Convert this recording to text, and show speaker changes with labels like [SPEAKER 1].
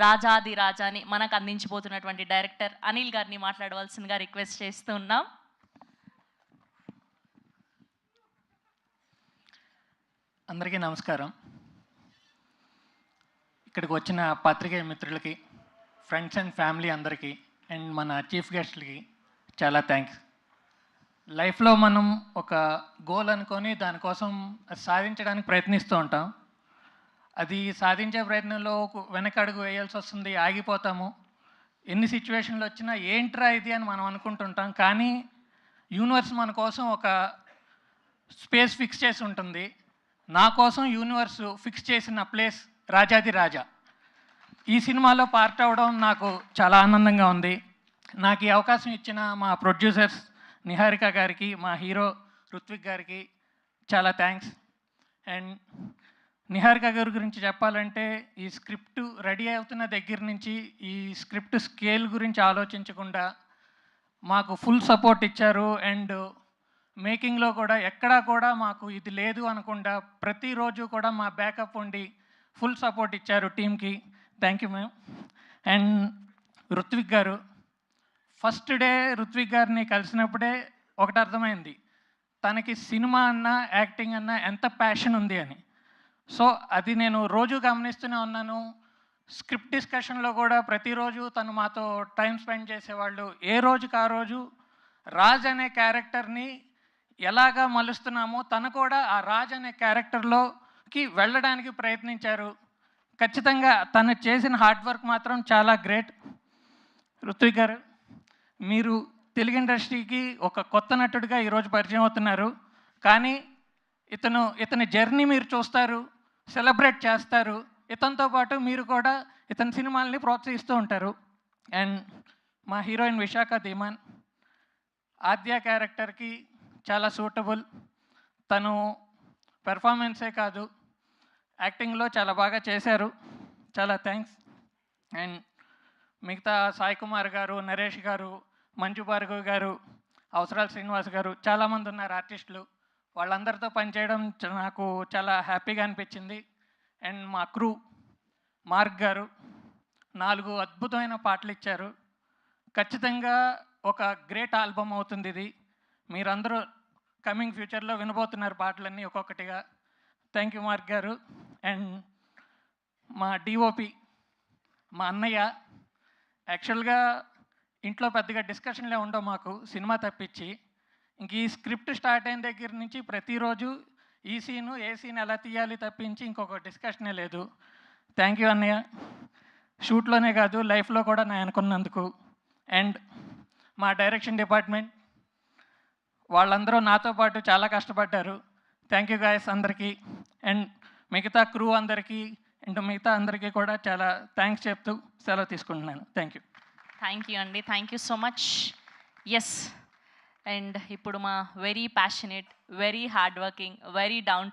[SPEAKER 1] రాజాది రాజాని మనకు అందించబోతున్నటువంటి డైరెక్టర్ అనిల్ గారిని మాట్లాడవలసిందిగా రిక్వెస్ట్ చేస్తూ ఉన్నాం.
[SPEAKER 2] అందరికీ నమస్కారం. ఇక్కడికి వచ్చిన పత్రికేయ మిత్రులకి, ఫ్రెండ్స్ అండ్ ఫ్యామిలీ అందరికీ, అండ్ మన చీఫ్ గెస్ట్లకి చాలా థ్యాంక్స్. లైఫ్లో మనం ఒక గోల్ అనుకొని దానికోసం సాధించడానికి ప్రయత్నిస్తూ ఉంటాం. అది సాధించే ప్రయత్నంలో వెనకడుగు వేయాల్సి వస్తుంది, ఆగిపోతాము. ఎన్ని సిచ్యువేషన్లు వచ్చినా ఏంట్రా ఇది అని మనం అనుకుంటుంటాం. కానీ యూనివర్స్ మన కోసం ఒక స్పేస్ ఫిక్స్ చేసి ఉంటుంది. నా కోసం యూనివర్స్ ఫిక్స్ చేసిన ప్లేస్ రాజాది రాజా. ఈ సినిమాలో పార్ట్ అవ్వడం నాకు చాలా ఆనందంగా ఉంది. నాకు ఈ అవకాశం ఇచ్చిన మా ప్రొడ్యూసర్స్ నిహారిక గారికి, మా హీరో రుత్విక్ గారికి చాలా థ్యాంక్స్. అండ్ నిహారిక గారి గురించి చెప్పాలంటే, ఈ స్క్రిప్ట్ రెడీ అవుతున్న దగ్గర నుంచి ఈ స్క్రిప్ట్ స్కేల్ గురించి ఆలోచించకుండా మాకు ఫుల్ సపోర్ట్ ఇచ్చారు. అండ్ మేకింగ్లో కూడా ఎక్కడా కూడా మాకు ఇది లేదు అనకుండా ప్రతిరోజు కూడా మా బ్యాకప్ ఉండి ఫుల్ సపోర్ట్ ఇచ్చారు టీమ్కి. Thank you ma'am. And Ruthvik గారు, ఫస్ట్ డే రుత్విక్ గారిని కలిసినప్పుడే ఒకటి అర్థమైంది, తనకి సినిమా అన్నా యాక్టింగ్ అన్నా ఎంత ప్యాషన్ ఉంది అని. సో అది నేను రోజు గమనిస్తూనే ఉన్నాను. స్క్రిప్ట్ డిస్కషన్లో కూడా ప్రతిరోజు తను మాతో టైం స్పెండ్ చేసేవాళ్ళు. ఏ రోజుకి ఆ రోజు రాజ్ అనే క్యారెక్టర్ని ఎలాగా మలుస్తున్నామో తను కూడా ఆ రాజ్ అనే క్యారెక్టర్లోకి వెళ్ళడానికి ప్రయత్నించారు. ఖచ్చితంగా తను చేసిన హార్డ్ వర్క్ మాత్రం చాలా గ్రేట్. రుత్విక్ గారు, మీరు తెలుగు ఇండస్ట్రీకి ఒక కొత్త నటుడిగా ఈరోజు పరిచయం అవుతున్నారు. కానీ ఇతని జర్నీ మీరు చూస్తారు, సెలబ్రేట్ చేస్తారు. ఇతనితో పాటు మీరు కూడా ఇతని సినిమాల్ని ప్రోత్సహిస్తూ ఉంటారు. అండ్ మా హీరోయిన్ విశాఖ ధీమాన్ ఆద్య క్యారెక్టర్కి చాలా సూటబుల్. తను పెర్ఫార్మెన్సే కాదు, యాక్టింగ్లో చాలా బాగా చేశారు. చాలా థ్యాంక్స్. అండ్ మిగతా సాయి కుమార్ గారు, నరేష్ గారు, మంజు భార్గవ్ గారు, అవసరాల శ్రీనివాస్ గారు, చాలామంది ఉన్నారు ఆర్టిస్టులు. వాళ్ళందరితో పనిచేయడం నాకు చాలా హ్యాపీగా అనిపించింది. అండ్ మా క్రూ, మార్క్ గారు 4 అద్భుతమైన పాటలు ఇచ్చారు. ఖచ్చితంగా ఒక గ్రేట్ ఆల్బమ్ అవుతుంది ఇది. మీరందరూ కమింగ్ ఫ్యూచర్లో వినబోతున్నారు పాటలన్నీ ఒక్కొక్కటిగా. థ్యాంక్ యూ మార్క్ గారు. అండ్ మా డిఓపి, మా అన్నయ్య. యాక్చువల్గా ఇంట్లో పెద్దగా డిస్కషన్లే ఉండవు మాకు సినిమా తప్పించి. ఇంక ఈ స్క్రిప్ట్ స్టార్ట్ అయిన దగ్గర నుంచి ప్రతిరోజు ఈ సీను ఏ సీన్ ఎలా తీయాలి తప్పించి ఇంకొక డిస్కషనే లేదు. థ్యాంక్ యూ అన్నయ్య, షూట్లోనే కాదు లైఫ్లో కూడా నేను అనుకున్నందుకు. అండ్ మా డైరెక్షన్ డిపార్ట్మెంట్ వాళ్ళందరూ నాతో పాటు చాలా కష్టపడ్డారు. థ్యాంక్ యూ గాయస్ అందరికీ. అండ్ మిగతా క్రూ అందరికీ అండ్ మిగతా అందరికీ కూడా చాలా థ్యాంక్స్ చెప్తూ సెలవు తీసుకుంటున్నాను. Thank you.
[SPEAKER 1] థ్యాంక్ యూ అండి, thank you so much. Yes, and ఇప్పుడు మా very passionate, very hard working, very down